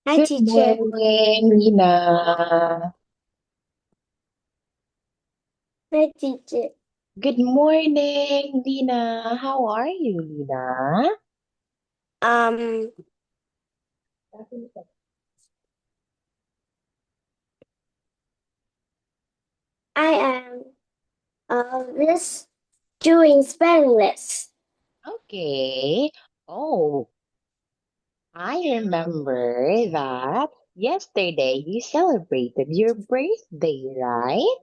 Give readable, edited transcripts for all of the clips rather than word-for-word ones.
Hi, Good teacher. morning, Lina. Hi, teacher. Good morning, Lina. How are you, Lina? Um, I am this doing spelling list. Okay. Oh, I remember that yesterday you celebrated your birthday, right,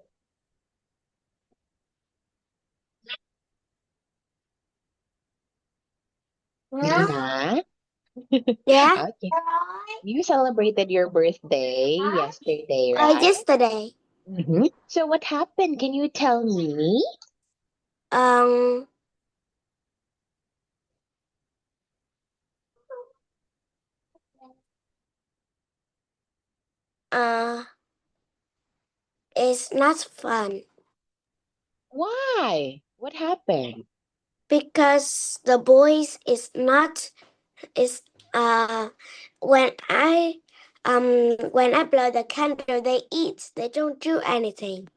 Yeah. Lina? Yeah. Okay. You celebrated your birthday yesterday, right? Yesterday. So what happened? Can you tell me? Um, uh, it's not fun Why? What happened? because the boys is not is when I blow the candle they eat they don't do anything.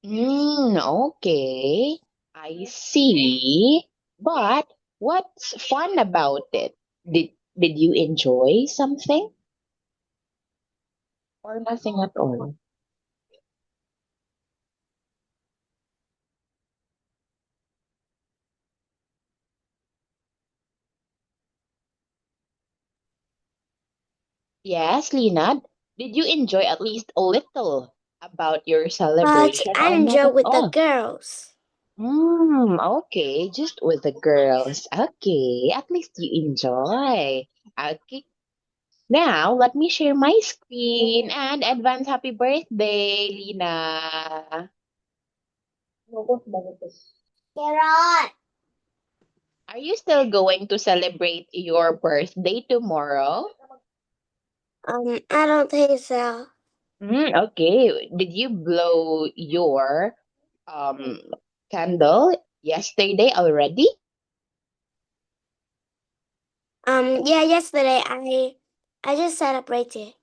Okay. I see. But what's fun about it? Did you enjoy something or nothing at all? Yes, Lina. Did you enjoy at least a little about your But celebration I or not enjoy at with the all? girls. Okay, just with the girls. Okay, at least you enjoy. Okay, now let me share my screen and advance happy birthday, Lina. Carrot. Are you still going to celebrate your birthday tomorrow? I don't think so. Okay. Did you blow your um candle yesterday already? Yeah, yesterday I just celebrated.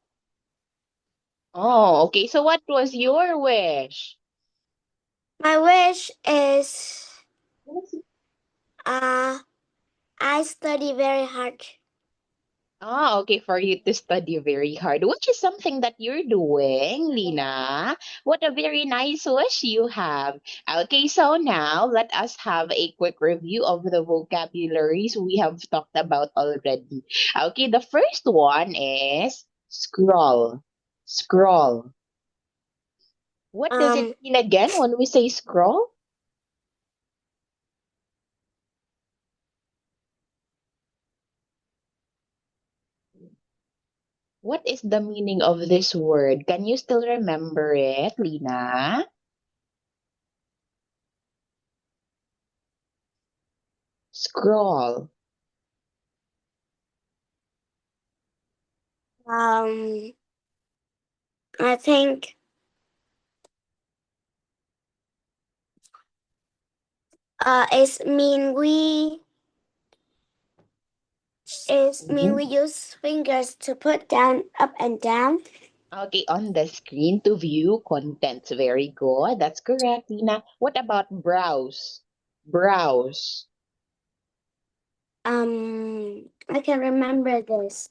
Oh, okay. So what was your wish? My wish is uh I study very hard. Ah, okay, for you to study very hard, which is something that you're doing, Lina. What a very nice wish you have. Okay, so now let us have a quick review of the vocabularies we have talked about already. Okay, the first one is scroll. Scroll. What does it Um mean again when we say scroll? What is the meaning of this word? Can you still remember it, Lina? Scroll. um I think it's mean we use fingers to put down up and down. Okay, on the screen to view contents. Very good. That's correct, Lina. What about browse? Browse. I can remember this.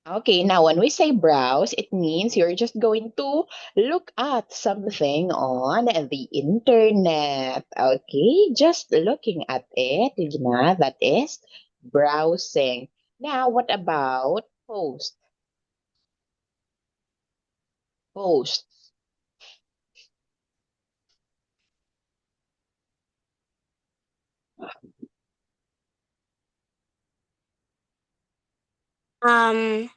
Okay, now when we say browse, it means you're just going to look at something on the internet. Okay, just looking at it, Lina, that is browsing. Now, what about post? Post. Um,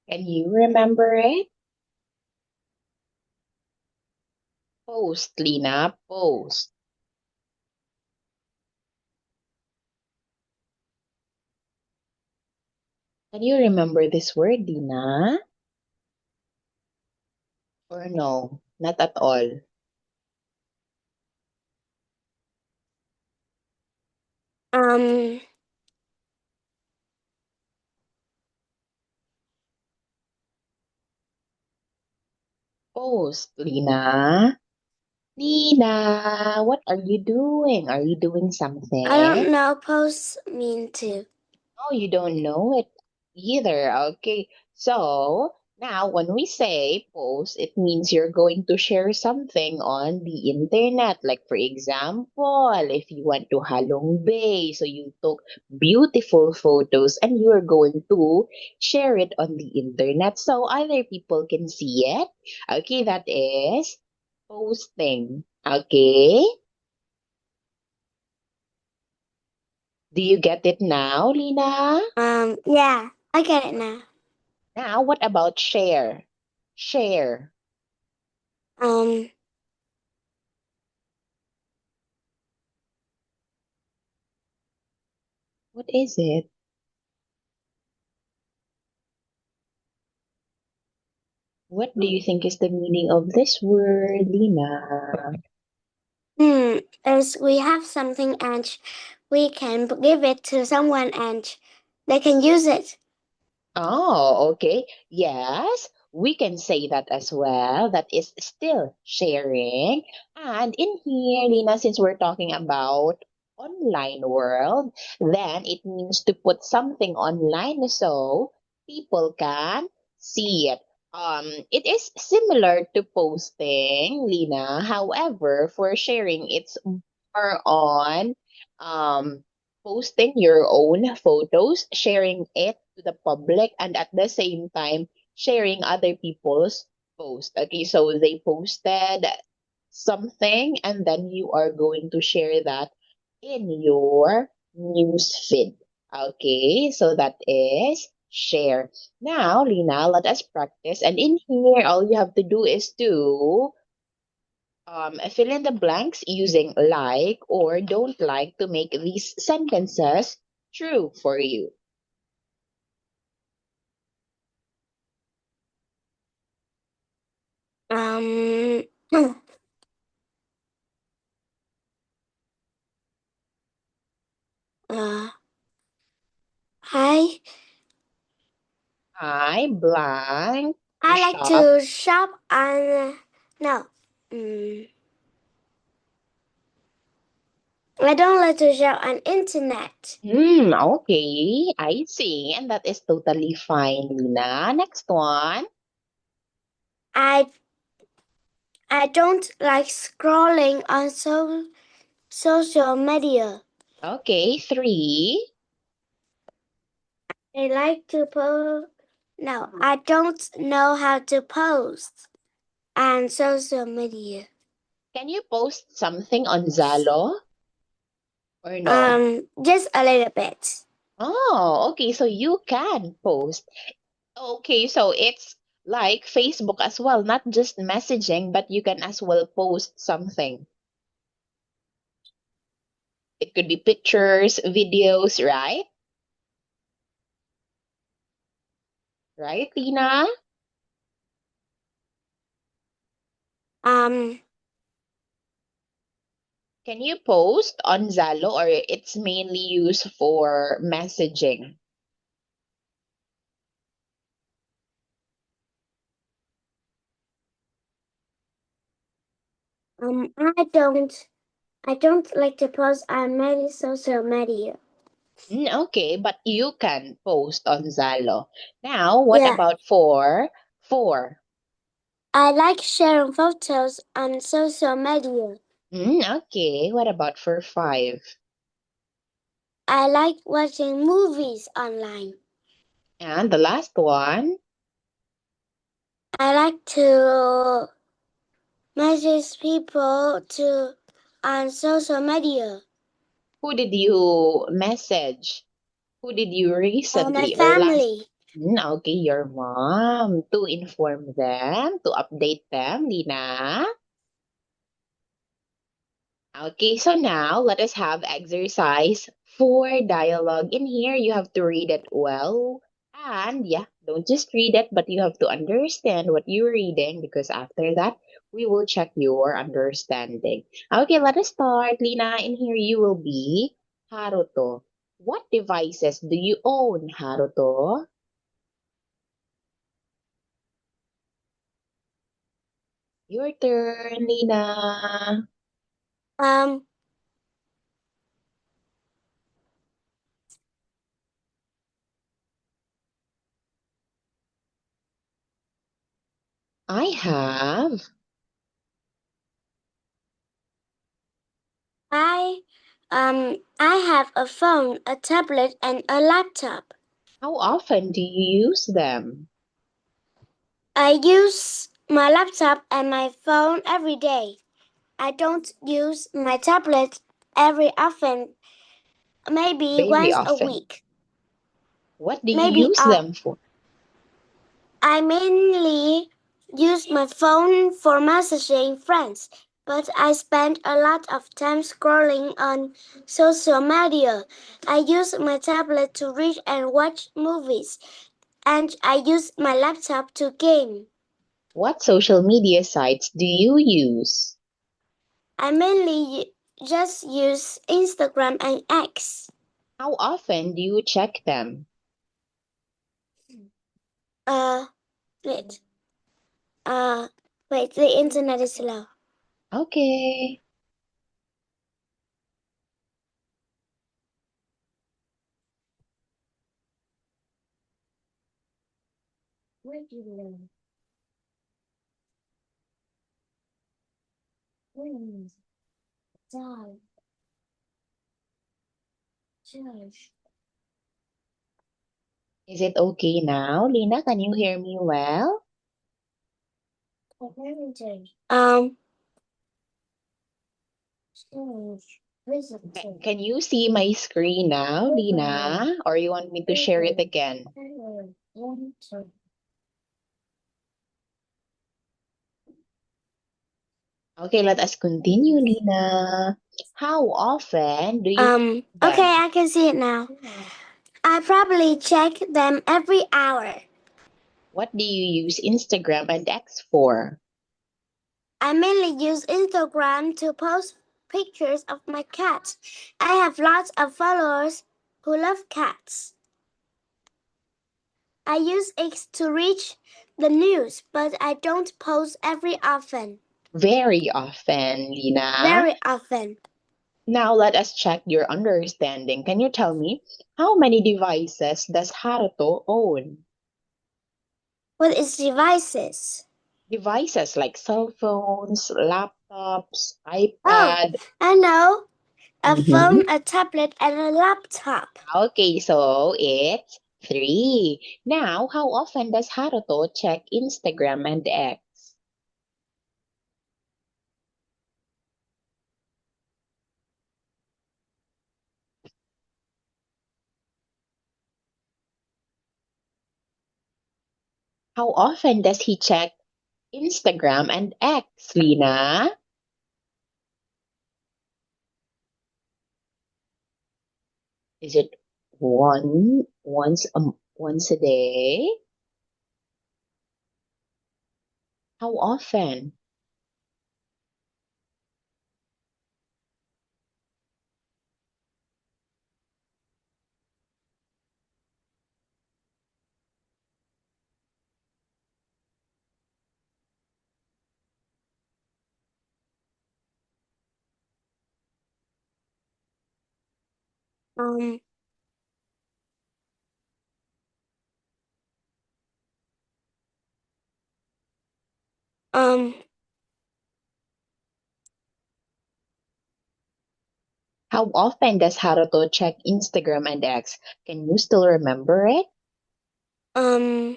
Can you remember it? Post, Lina, post. Can you remember this word, Lina? Or no? Not at all. um, Post, Lina. Lina, what are you doing? Are you doing I something? don't know. Post mean to. Oh, you don't know it either. Okay. So now when we say post, it means you're going to share something on the internet. Like for example, if you went to Halong Bay, so you took beautiful photos and you are going to share it on the internet so other people can see it. Okay, that is posting. Okay. Do you get it now, Lina? Yeah, I get it now. Now, what about share? Share. Um, What is it? What do you think is the meaning of this word, Lina? is we have something and we can give it to someone and they can use it. Oh, okay. Yes, we can say that as well. That is still sharing. And in here, Lina, since we're talking about online world, then it means to put something online so people can see it. It is similar to posting, Lina. However, for sharing, it's more on um posting your own photos, sharing it to the public, and at the same time, sharing other people's posts. Okay, so they posted something, and then you are going to share that in your news feed. Okay, so that is share. Now, Lina, let us practice. And in here, all you have to do is to fill in the blanks using like or don't like to make these sentences true for you. Um, uh, I I blank to I like shop. to shop on no. Mm, I don't like to shop on internet. Okay, I see. And that is totally fine, Lina. Next one. I I don't like scrolling on social media. Okay, three. I like to post. No, I don't know how to post on social media. Can you post something on Zalo or no? Just a little bit. Oh, okay, so you can post. Okay, so it's like Facebook as well, not just messaging, but you can as well post something. It could be pictures, videos, right? Right, Tina? Um, Can you post on Zalo or it's mainly used for messaging? um, I don't, I don't like to post on many social media. Okay, but you can post on Zalo. Now, what Yeah, about for four? I like sharing photos on social media. Okay, what about for five? I like watching movies online. And the last one? I like to message people to on social media. Who did you message? Who did you My recently or last? family. Okay, your mom. To inform them, to update them, Lina. Okay, so now let us have exercise for dialogue. In here, you have to read it well. And yeah, don't just read it, but you have to understand what you're reading because after that, we will check your understanding. Okay, let us start. Lina, in here you will be Haruto. What devices do you own, Haruto? Your turn, Lina. Um, I have. I I have a phone, a tablet, and a laptop. How often do you use them? I use my laptop and my phone every day. I don't use my tablet every often, maybe Very once a often. week. What do you Maybe use them for? I mainly use my phone for messaging friends, but I spend a lot of time scrolling on social media. I use my tablet to read and watch movies, and I use my laptop to game. What social media sites do you use? I mainly just use Instagram and X. How often do you check them? Uh, wait. Uh, wait, the internet is slow. Okay. Regular. Dog. Judge. Is it okay now? Lina, can you hear me well? Um, visitor. Can you see my screen now, Lina? Or you want me to share it again? Okay, let us continue, Lina. How often do you check Okay, them? I can see it now. I probably check them every hour. What do you use Instagram and X for? I mainly use Instagram to post pictures of my cats. I have lots of followers who love cats. I use X to reach the news, but I don't post every often. Very often, Lina. Very often. Now let us check your understanding. Can you tell me how many devices does Haruto own? What is devices? Devices like cell phones, laptops, Oh, iPad. I know. A Mhm. phone, a tablet, and a laptop. Okay, so it's three. Now, how often does Haruto check Instagram and X? How often does he check Instagram and X, Lina? Is it once a day? How often? Um, um, How often does Haruto check Instagram and X? Can you still remember it? um,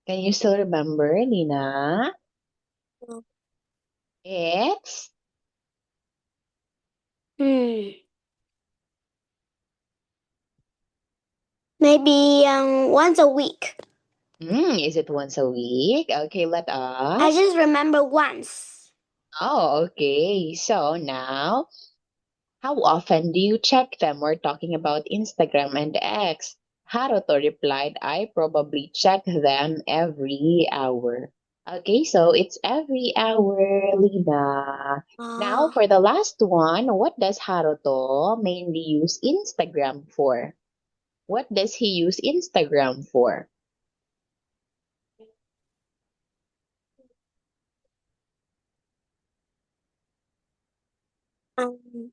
Can you still remember, Lina? It's Hmm. Maybe once a week. is it once a week? Okay, let I us. just remember once. Oh, okay. So now, how often do you check them? We're talking about Instagram and X. Haruto replied, I probably check them every hour. Okay, so it's every hour, Lina. Now, Oh, for the last one, what does Haruto mainly use Instagram for? What does he use Instagram for? um,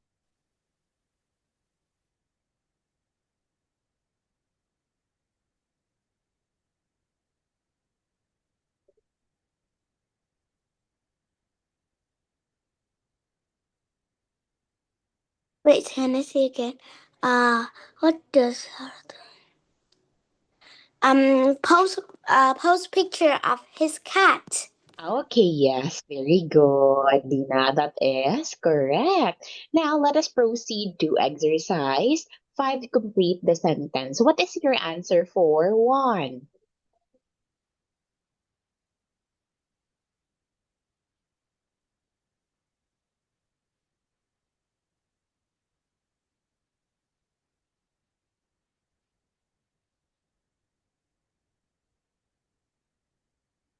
wait, can I see again? Uh, what does post picture of his cat. Okay, yes, very good, Dina. That is correct. Now let us proceed to exercise 5 to complete the sentence. What is your answer for 1?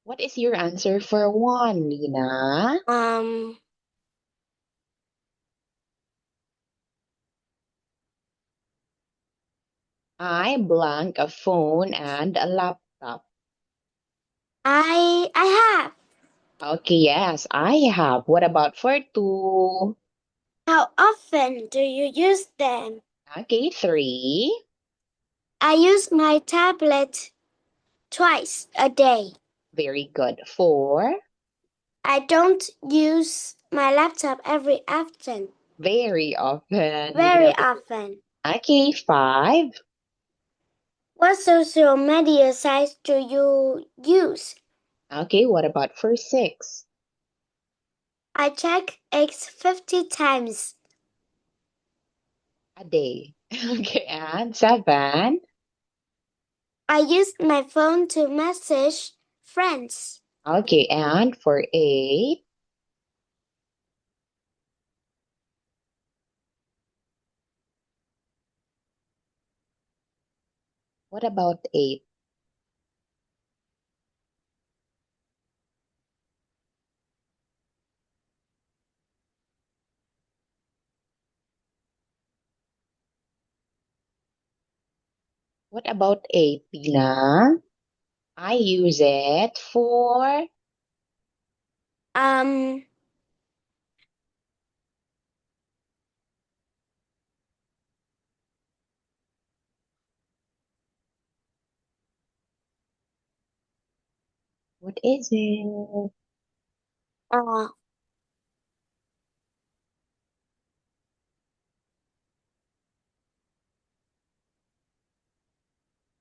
What is your answer for 1, Lina? Um, I blank a phone and a laptop. I have. Okay, yes, I have. What about for 2? How often do you use them? Okay, 3. I use my tablet twice a day. Very good. 4. I don't use my laptop every often. Very often, Lina. Very often. Okay, 5. What social media sites do you use? Okay, what about for 6? I check X 50 times. A day. Okay, and 7. I use my phone to message friends. Okay, and for 8. What about 8? What about 8, Tina? I use it for, Um, what is it? uh,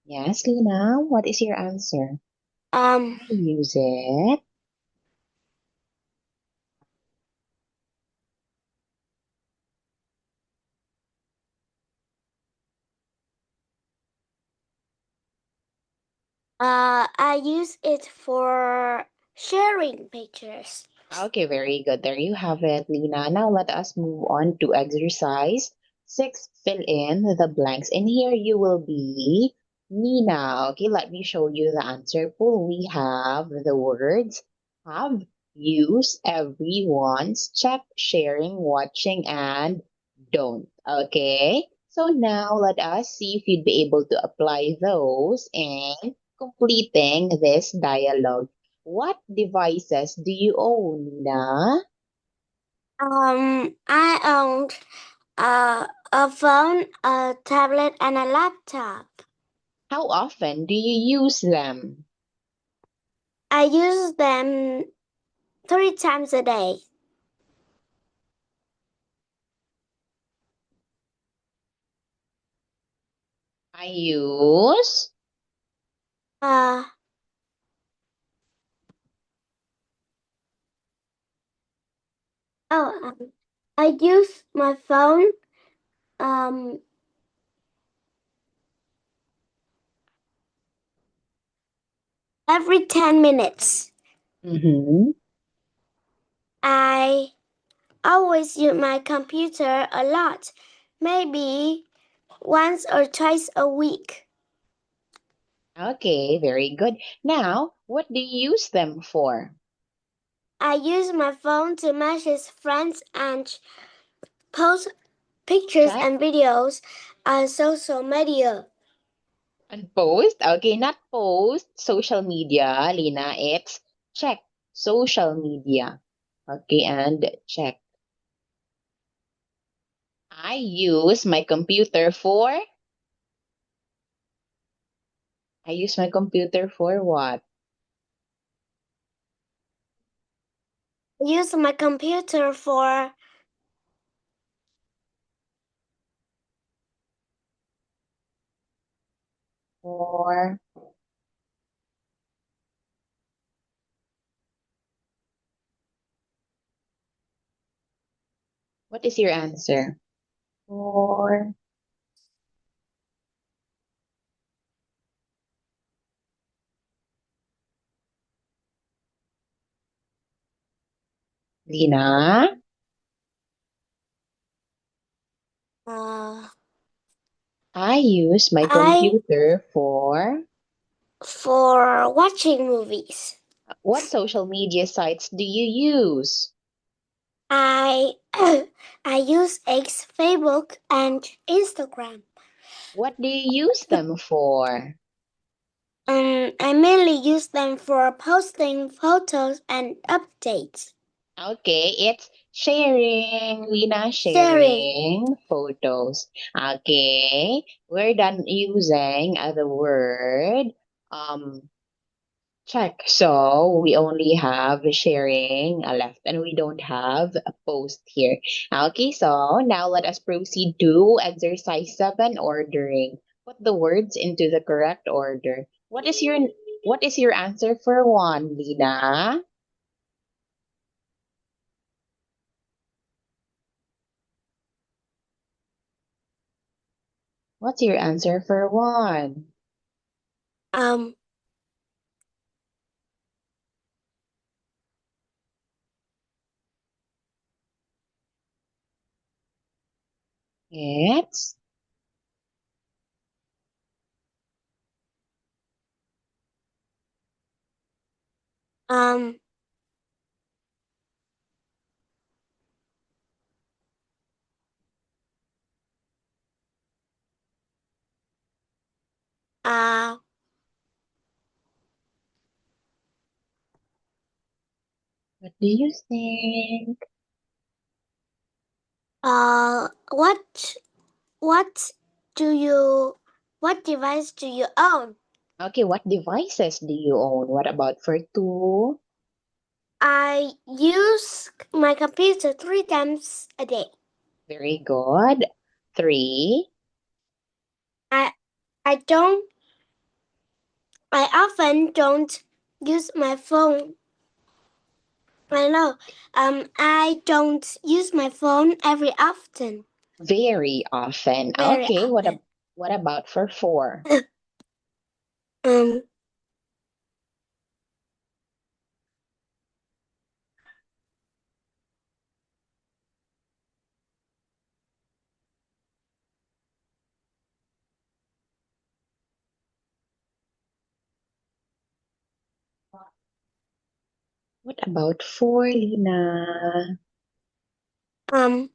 Yes, Lina, what is your answer? um, I use it. I use it for sharing pictures. Okay, very good. There you have it, Lina. Now let us move on to exercise 6. Fill in the blanks. And here you will be Nina. Okay, let me show you the answer pool. We have the words have, use, everyone's, check, sharing, watching, and don't. Okay, so now let us see if you'd be able to apply those and completing this dialogue. What devices do you own, Nina? I owned a phone, a tablet, and a laptop. How often do you use them? I use them 3 times a day. I use. Uh, Oh, I use my phone um every 10 minutes. Mm-hmm. I always use my computer a lot, maybe once or twice a week. Okay, very good. Now, what do you use them for? I use my phone to message friends and post pictures Check and videos on social media. and post. Okay, not post social media, Lina. It's check social media. Okay, and check. I use my computer for. I use my computer for what? I use my computer For what is your answer? For Lina. uh I use my I computer for watching movies. what social media sites do you use? I I use X, Facebook, and Instagram. What do you use them for? I mainly use them for posting photos and updates. Okay, it's sharing, Lina, Sharing. sharing photos. Okay, we're done using the word check. So we only have sharing left and we don't have a post here. Okay, so now let us proceed to exercise 7 ordering. Put the words into the correct order. What is your answer for 1, Lina? What's your answer for 1? Um, It's um, uh, what do you think? uh, what, what what device do you own? Okay, what devices do you own? What about for 2? I use my computer 3 times a day. Very good. 3. I, I don't, I often don't use my phone. I know. I don't use my phone every often. Very often. Very Okay, often. what about for 4? um, What about 4, Lina? um,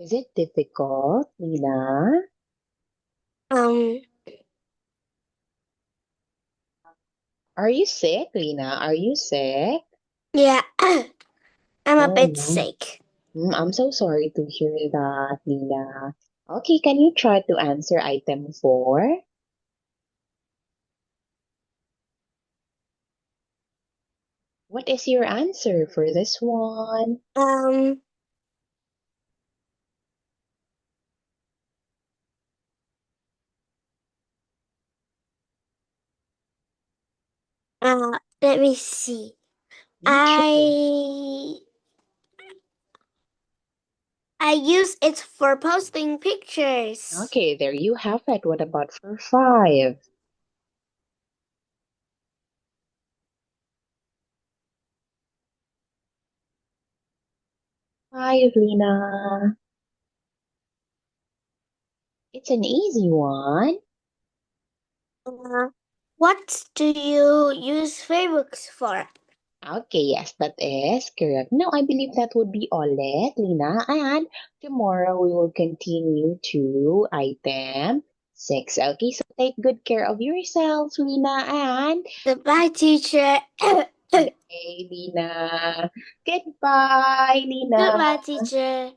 Is it difficult, Lina? um, Are you sick, Lina? Are you sick? yeah, I'm a Oh bit no. sick. I'm so sorry to hear that, Lina. Okay, can you try to answer item 4? What is your answer for this one? Um, let me see. Sure. I use it for posting pictures. Okay, there you have it. What about for five? Five, Lina. It's an easy one. Uh, what do you use Facebook for? Okay, yes, that is correct. Now, I believe that would be all it, Lina. And tomorrow we will continue to item six. Okay, so take good care of yourselves, Lina. And Goodbye, teacher. okay, Lina. Goodbye, Lina. Goodbye, teacher.